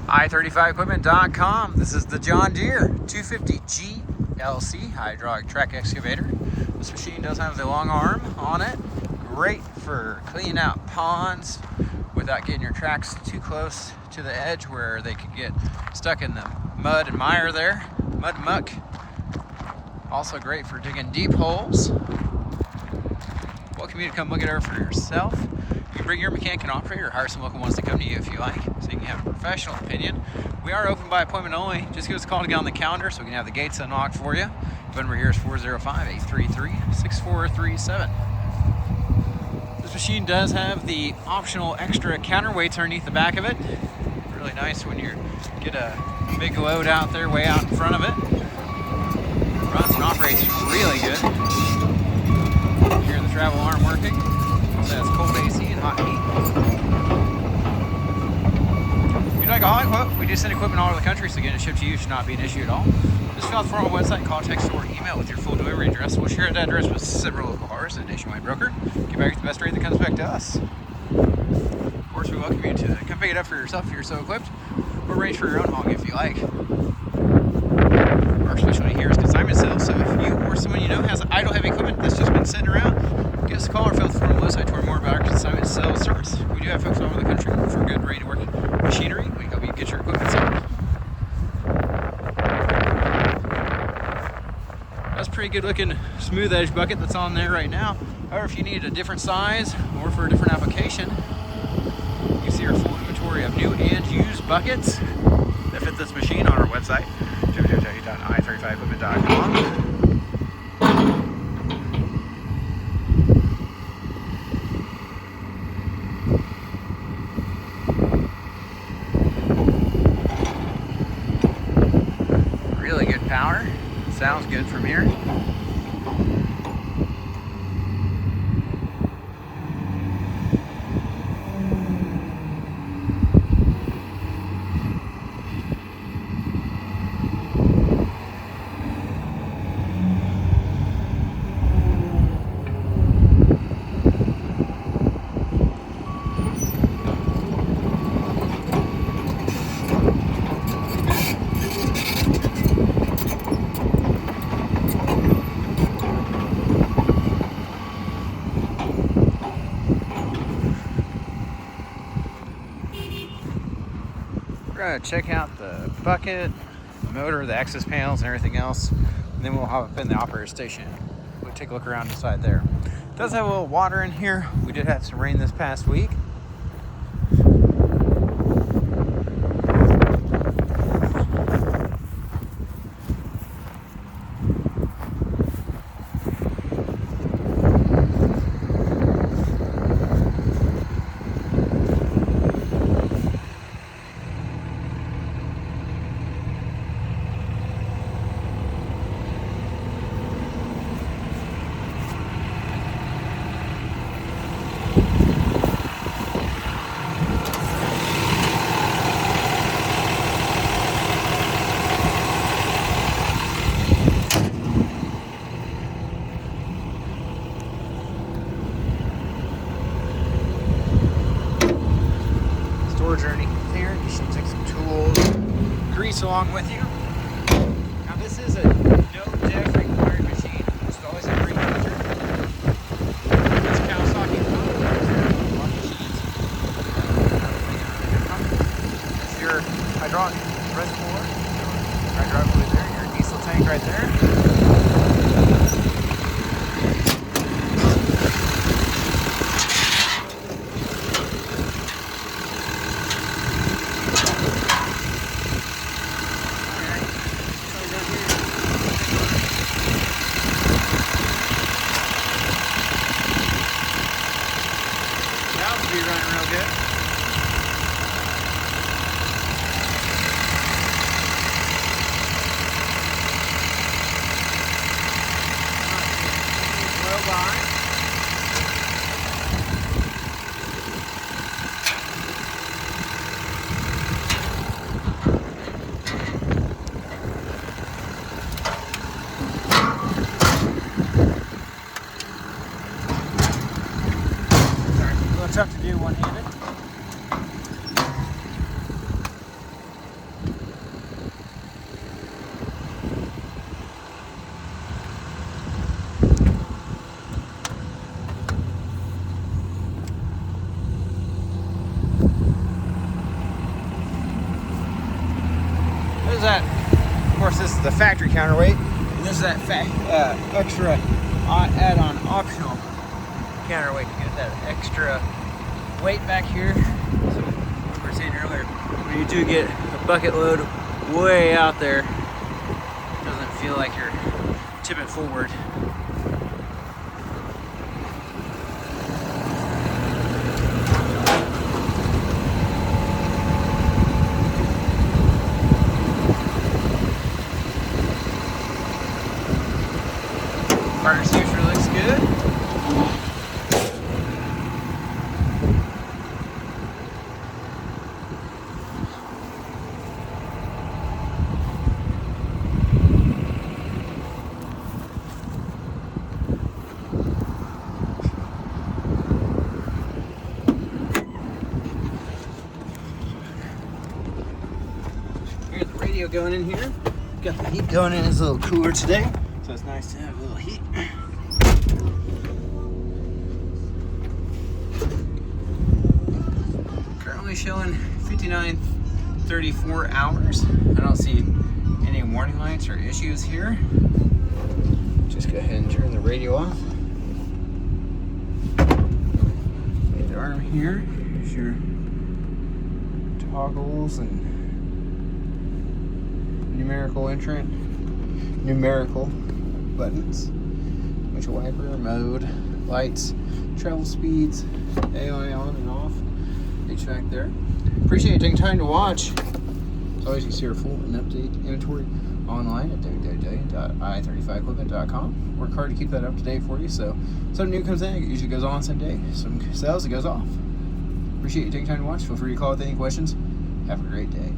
i35equipment.com. This is the John Deere 250 GLC hydraulic track excavator. This machine does have the long arm on it. Great for cleaning out ponds without getting your tracks too close to the edge where they could get stuck in the mud and mire there, mud and muck. Also great for digging deep holes. Welcome you to come look it over for yourself. You can bring your mechanic and operator or hire some local ones to come to you if you like, so you can have a professional opinion. We are open by appointment only. Just give us a call to get on the calendar so we can have the gates unlocked for you. Phone number here is 405-833-6437. This machine does have the optional extra counterweights underneath the back of it. Really nice when you get a big load out there way out in front of it. Runs and operates really good. Hear the travel arm working. Also has cold AC and hot heat. If you'd like a hauling quote, we do send equipment all over the country, so getting it shipped to you should not be an issue at all. Just fill out the form on the website, call, text, or email with your full delivery address. We'll share that address with several local haulers and a nationwide broker. Get back to the best rate that comes back to us. Of course, we welcome you to come pick it up for yourself if you're so equipped, or arrange for your own hauling if you like. Our specialty here is consignment sales, so if you or someone you know has idle heavy equipment that's just been sitting around, give us a call or fill out the form on the website to learn more about our consignment sales service. We do have folks all over the country for good, ready to work machinery. We can help you get your equipment sold. That's a pretty good looking smooth edge bucket that's on there right now. However, if you need a different size or for a different application, you can see our full inventory of new and used buckets that fit this machine on our website, www.i35equipment.com. Really good power. Sounds good from here. We're going to check out the bucket, the motor, the access panels, and everything else, and then we'll hop up in the operator station. We'll take a look around inside there. It does have a little water in here. We did have some rain this past week. Journey here. You should take some tools, grease along with you. Now this is a no deck required machine. Just always have ring measure. This Kawasaki This is your hydraulic reservoir. Hydraulic fluid there. Your diesel tank right there. Be running real good. is that, of course this is the factory counterweight, and this is that extra add-on optional counterweight to get that extra weight back here. So like we were saying earlier, when you do get a bucket load way out there, it doesn't feel like you're tipping forward. Fire extinguisher looks good. Here's the radio going in here. Got the heat going in his little cooler today, so it's nice to have a little heat. Currently showing 59:34 hours. I don't see any warning lights or issues here. Just go ahead and turn the radio off. The arm here. Here's your toggles and numerical buttons, windshield wiper, mode, lights, travel speeds, AI on and off, HVAC there. Appreciate you taking time to watch. As always, you can see our full and update inventory online at www.i35equipment.com. Work hard to keep that up to date for you, so something new comes in, it usually goes on same day. Some sells, it goes off. Appreciate you taking time to watch. Feel free to call with any questions. Have a great day.